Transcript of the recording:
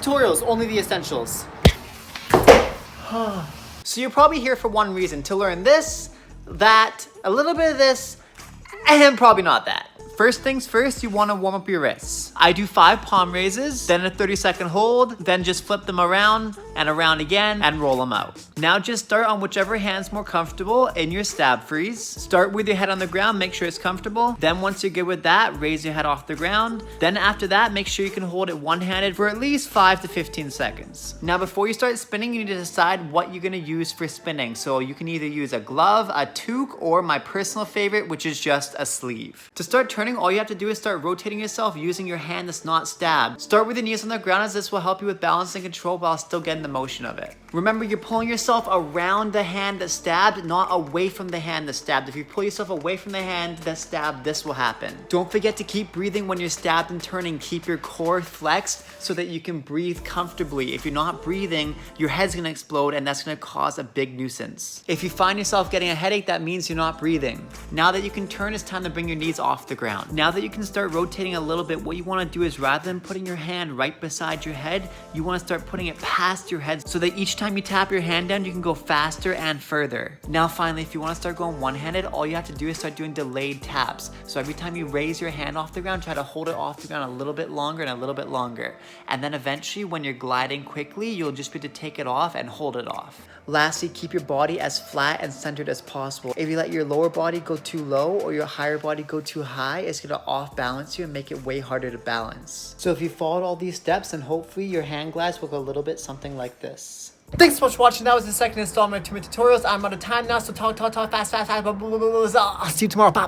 tutorials, only the essentials. So you're probably here for one reason, to learn this, that, a little bit of this, and probably not that. First things first, you want to warm up your wrists. I do 5 palm raises, then a 30-second hold, then just flip them around and around again and roll them out. Now just start on whichever hand's more comfortable in your stab freeze. Start with your head on the ground, make sure it's comfortable. Then once you're good with that, raise your head off the ground. Then after that, make sure you can hold it one-handed for at least 5 to 15 seconds. Now before you start spinning, you need to decide what you're gonna use for spinning. So you can either use a glove, a toque, or my personal favorite, which is just a sleeve. To start turning, all you have to do is start rotating yourself using your hand that's not stabbed. Start with your knees on the ground, as this will help you with balance and control while still getting the motion of it. Remember, you're pulling yourself around the hand that's stabbed, not away from the hand that's stabbed. If you pull yourself away from the hand that's stabbed, this will happen. Don't forget to keep breathing when you're stabbed and turning. Keep your core flexed so that you can breathe comfortably. If you're not breathing, your head's gonna explode and that's gonna cause a big nuisance. If you find yourself getting a headache, that means you're not breathing. Now that you can turn, it's time to bring your knees off the ground. Now that you can start rotating a little bit, what you wanna do is rather than putting your hand right beside your head, you wanna start putting it past your head so that each time you tap your hand down, you can go faster and further. Now finally, if you wanna start going one-handed, all you have to do is start doing delayed taps. So every time you raise your hand off the ground, try to hold it off the ground a little bit longer and a little bit longer. And then eventually, when you're gliding quickly, you'll just be able to take it off and hold it off. Lastly, keep your body as flat and centered as possible. If you let your lower body go too low or your higher body go too high, it's gonna off balance you and make it way harder to balance. So if you followed all these steps, then hopefully your hand glides will go a little bit something like this. Thanks so much for watching. That was the second installment of 2 minute tutorials. I'm out of time now, so talk fast. I'll see you tomorrow. Bye.